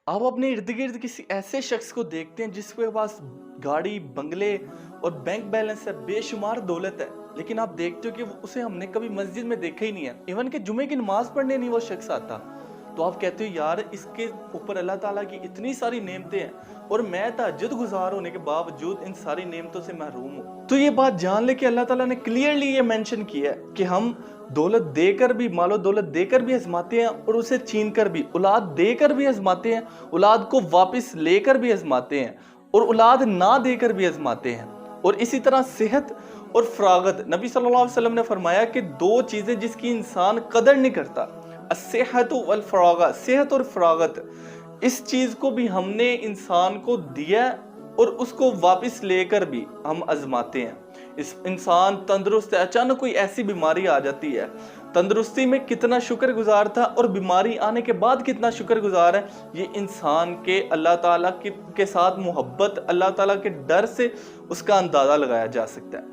आप अपने इर्द गिर्द किसी ऐसे शख्स को देखते हैं जिसके पास गाड़ी, बंगले और बैंक बैलेंस है, बेशुमार दौलत है, लेकिन आप देखते हो कि उसे हमने कभी मस्जिद में देखा ही नहीं है। इवन कि जुमे की नमाज पढ़ने नहीं वो शख्स आता। तो आप कहते हो यार इसके ऊपर अल्लाह ताला की इतनी सारी नेमतें हैं और मैं तहज्जुद गुजार होने के बावजूद इन सारी नेमतों से महरूम हूँ। तो ये बात जान ले कि अल्लाह ताला ने क्लियरली ये मेंशन किया है कि हम दौलत देकर भी, मालो दौलत देकर भी आजमाते हैं और उसे छीन कर भी, औलाद देकर भी आजमाते हैं, औलाद को वापस लेकर भी आजमाते हैं और औलाद ना देकर भी आजमाते हैं। और इसी तरह सेहत और फरागत, नबी सल्लल्लाहु अलैहि वसल्लम ने फरमाया कि दो चीजें जिसकी इंसान कदर नहीं करता, अस्सेहत वल फरागा, सेहत और फरागत, इस चीज को भी हमने इंसान को दिया और उसको वापस लेकर भी हम आजमाते हैं। इस इंसान तंदुरुस्त है, अचानक कोई ऐसी बीमारी आ जाती है, तंदुरुस्ती में कितना शुक्रगुजार था और बीमारी आने के बाद कितना शुक्रगुजार है, ये इंसान के अल्लाह ताला के साथ मोहब्बत, अल्लाह ताला के डर से उसका अंदाजा लगाया जा सकता है।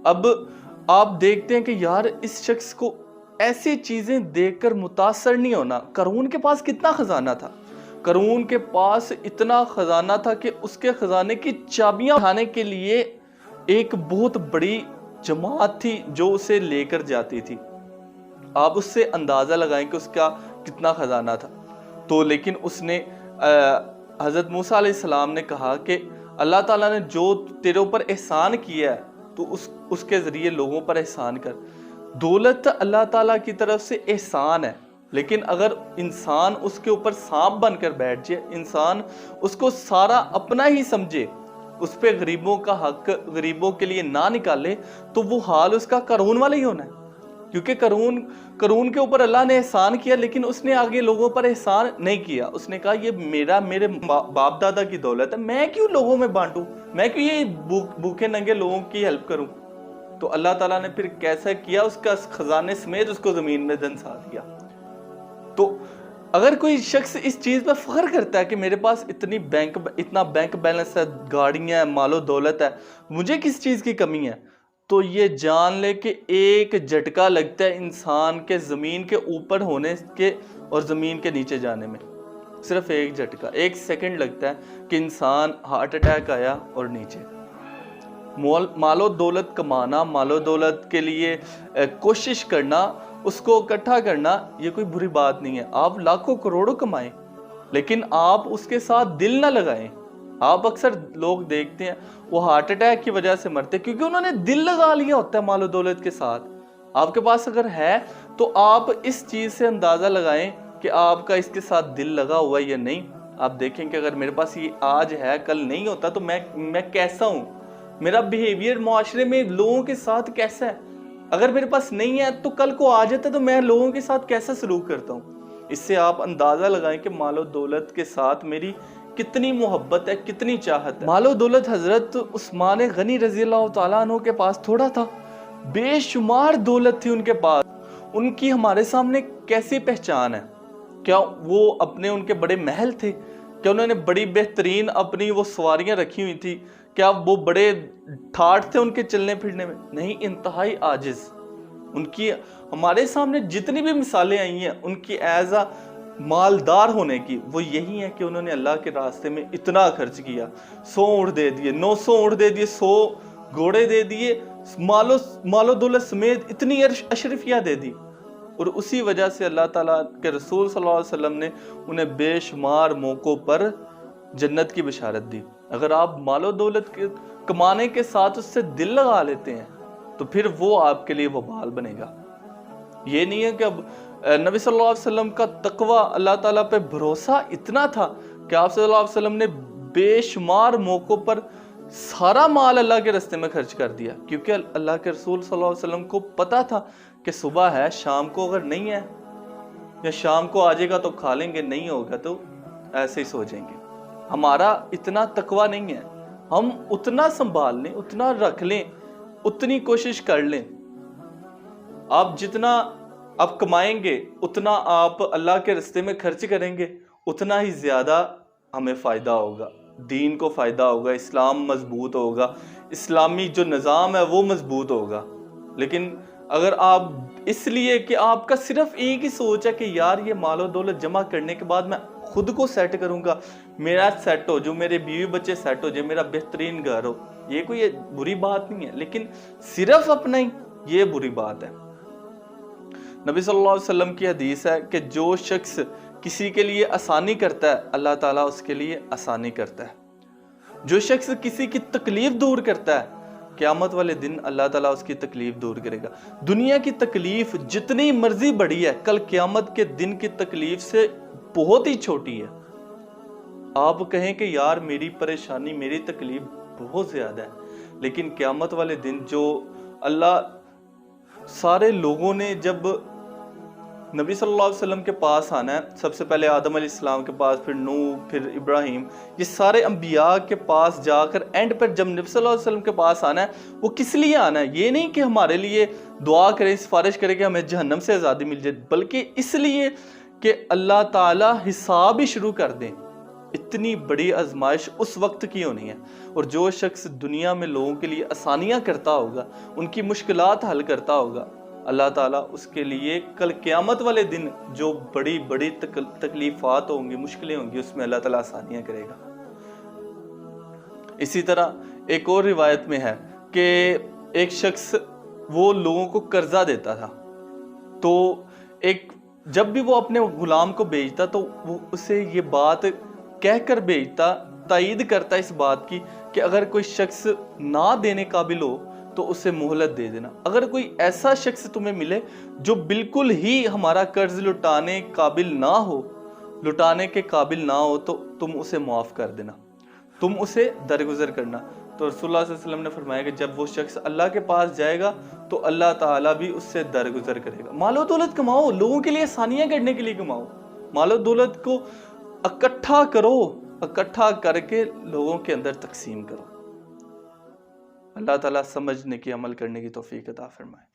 अब आप देखते हैं कि यार इस शख्स को ऐसी चीजें देखकर मुतासर नहीं होना। करून के पास कितना खजाना था, करून के पास इतना खजाना था कि उसके खजाने की चाबियां उठाने के लिए एक बहुत बड़ी जमात थी जो उसे लेकर जाती थी। आप उससे अंदाजा लगाएं कि उसका कितना खजाना था। तो लेकिन उसने हजरत मूसा अलैहिस्सलाम ने कहा कि अल्लाह ताला ने जो तेरे ऊपर एहसान किया है तो उसके जरिए लोगों पर एहसान कर। दौलत अल्लाह ताला की तरफ से एहसान है, लेकिन अगर इंसान उसके ऊपर सांप बनकर बैठ जाए, इंसान उसको सारा अपना ही समझे, उस पे गरीबों का हक गरीबों के लिए ना निकाले, तो वो हाल उसका करून वाला ही होना है। क्योंकि करून के ऊपर अल्लाह ने एहसान किया, लेकिन उसने आगे लोगों पर एहसान नहीं किया। उसने कहा ये मेरे बाप दादा की दौलत है, मैं क्यों लोगों में बांटूं, मैं क्यों ये भूखे नंगे लोगों की हेल्प करूं। तो अल्लाह ताला ने फिर कैसा किया, उसका खजाने समेत उसको जमीन में धंसा दिया। तो अगर कोई शख्स इस चीज पर फख्र करता है कि मेरे पास इतना बैंक बैलेंस है, गाड़ियां है, मालो दौलत है, मुझे किस चीज की कमी है, तो ये जान ले कि एक झटका लगता है इंसान के जमीन के ऊपर होने के और जमीन के नीचे जाने में। सिर्फ एक झटका, एक सेकंड लगता है कि इंसान हार्ट अटैक आया और नीचे। मालो दौलत कमाना, मालो दौलत के लिए कोशिश करना, उसको इकट्ठा करना, ये कोई बुरी बात नहीं है। आप लाखों करोड़ों कमाएं, लेकिन आप उसके साथ दिल ना लगाएं। आप अक्सर लोग देखते हैं वो हार्ट अटैक की वजह से मरते हैं क्योंकि उन्होंने दिल लगा लिया होता है मालो दौलत के साथ। आपके पास अगर है तो आप इस चीज से अंदाजा लगाएं कि आपका इसके साथ दिल लगा हुआ है या नहीं। आप देखें कि अगर मेरे पास ये आज है, कल नहीं होता, तो मैं कैसा हूं, मेरा बिहेवियर मुआशरे में लोगों के साथ कैसा है। अगर मेरे पास नहीं है तो कल को आ जाता तो मैं लोगों के साथ कैसा सलूक करता हूँ। इससे आप अंदाजा लगाएं कि मालो दौलत के साथ मेरी कितनी मोहब्बत है, कितनी चाहत है। मालो दौलत हजरत उस्मान गनी रजी अल्लाह तआला अन्हु के पास थोड़ा था, बेशुमार दौलत थी उनके पास। उनकी हमारे सामने कैसी पहचान है? क्या वो अपने उनके बड़े महल थे? क्या उन्होंने बड़ी बेहतरीन अपनी वो सवारियां रखी हुई थी? क्या वो बड़े ठाठ थे उनके चलने फिरने में? नहीं, इंतहाई आजिज। उनकी हमारे सामने जितनी भी मिसालें आई हैं उनकी एज आ मालदार होने की, वो यही है कि उन्होंने अल्लाह के रास्ते में इतना खर्च किया। 100 ऊँट दे दिए, 900 ऊँट दे दिए, 100 घोड़े दे दिए, मालो दौलत समेत इतनी अशरफिया दे दी। और उसी वजह से अल्लाह ताला के रसूल सल्लल्लाहु अलैहि वसल्लम ने उन्हें बेशुमार मौक़ों पर जन्नत की बशारत दी। अगर आप मालो दौलत के कमाने के साथ उससे दिल लगा लेते हैं तो फिर वो आपके लिए वबाल बनेगा। ये नहीं है कि अब नबी सल्लल्लाहु अलैहि वसल्लम का तकवा, अल्लाह ताला पे भरोसा इतना था कि आप सल्लल्लाहु अलैहि वसल्लम ने बेशुमार मौक़ों पर सारा माल अल्लाह के रास्ते में खर्च कर दिया, क्योंकि अल्लाह के रसूल सल्लल्लाहु अलैहि वसल्लम को पता था कि सुबह है, शाम को अगर नहीं है या शाम को आ जाएगा तो खा लेंगे, नहीं होगा तो ऐसे ही सो जाएंगे। हमारा इतना तकवा नहीं है, हम उतना संभाल लें, उतना रख लें, उतनी कोशिश कर लें। आप जितना आप कमाएंगे, उतना आप अल्लाह के रास्ते में खर्च करेंगे, उतना ही ज्यादा हमें फायदा होगा, दीन को फायदा होगा, इस्लाम मजबूत होगा, इस्लामी जो निज़ाम है वो मजबूत होगा। लेकिन اگر آپ اس لیے کہ آپ کا صرف ایک ہی سوچ ہے کہ یار یہ مال و دولت جمع کرنے کے بعد میں خود کو سیٹ کروں گا، میرا سیٹ ہو، جو میرے بیوی بچے سیٹ ہو، جو میرا بہترین گھر ہو، یہ کوئی بری بات نہیں ہے، لیکن صرف اپنا ہی یہ بری بات ہے۔ نبی صلی اللہ علیہ وسلم کی حدیث ہے کہ جو شخص کسی کے لیے آسانی کرتا ہے اللہ تعالیٰ اس کے لیے آسانی کرتا ہے، جو شخص کسی کی تکلیف دور کرتا ہے قیامت والے دن اللہ تعالیٰ اس کی تکلیف دور کرے گا۔ دنیا کی تکلیف جتنی مرضی بڑی ہے، کل قیامت کے دن کی تکلیف سے بہت ہی چھوٹی ہے۔ آپ کہیں کہ یار میری پریشانی، میری تکلیف بہت زیادہ ہے، لیکن قیامت والے دن جو اللہ سارے لوگوں نے جب نبی صلی اللہ علیہ وسلم کے پاس آنا ہے، سب سے پہلے آدم علیہ السلام کے پاس، پھر نوح، پھر ابراہیم، یہ سارے انبیاء کے پاس جا کر اینڈ پر جب نبی صلی اللہ علیہ وسلم کے پاس آنا ہے، وہ کس لیے آنا ہے؟ یہ نہیں کہ ہمارے لیے دعا کریں، سفارش کریں کہ ہمیں جہنم سے آزادی مل جائے، بلکہ اس لیے کہ اللہ تعالیٰ حساب ہی شروع کر دیں۔ اتنی بڑی آزمائش اس وقت کی ہونی ہے، اور جو شخص دنیا میں لوگوں کے لیے آسانیاں کرتا ہوگا، ان کی مشکلات حل کرتا ہوگا، اللہ تعالیٰ اس کے لیے کل قیامت والے دن جو بڑی بڑی تکلیفات ہوں گی، مشکلیں ہوں گی، اس میں اللہ تعالیٰ آسانیاں کرے گا۔ اسی طرح ایک اور روایت میں ہے کہ ایک شخص وہ لوگوں کو قرضہ دیتا تھا، تو جب بھی وہ اپنے غلام کو بیچتا تو وہ اسے یہ بات کہہ کر بیچتا، تائید کرتا اس بات کی کہ اگر کوئی شخص نہ دینے قابل ہو تو اسے مہلت دے دینا، اگر کوئی ایسا شخص تمہیں ملے جو بالکل ہی ہمارا قرض لٹانے قابل نہ ہو، لٹانے کے قابل نہ ہو، تو تم اسے معاف کر دینا، تم اسے درگزر کرنا۔ تو رسول اللہ صلی اللہ علیہ وسلم نے فرمایا کہ جب وہ شخص اللہ کے پاس جائے گا تو اللہ تعالیٰ بھی اس سے درگزر کرے گا۔ مال و دولت کماؤ، لوگوں کے لیے آسانیاں کرنے کے لیے کماؤ، مال و دولت کو اکٹھا کرو، اکٹھا کر کے لوگوں کے اندر تقسیم کرو۔ اللہ تعالیٰ سمجھنے کی، عمل کرنے کی توفیق عطا فرمائے۔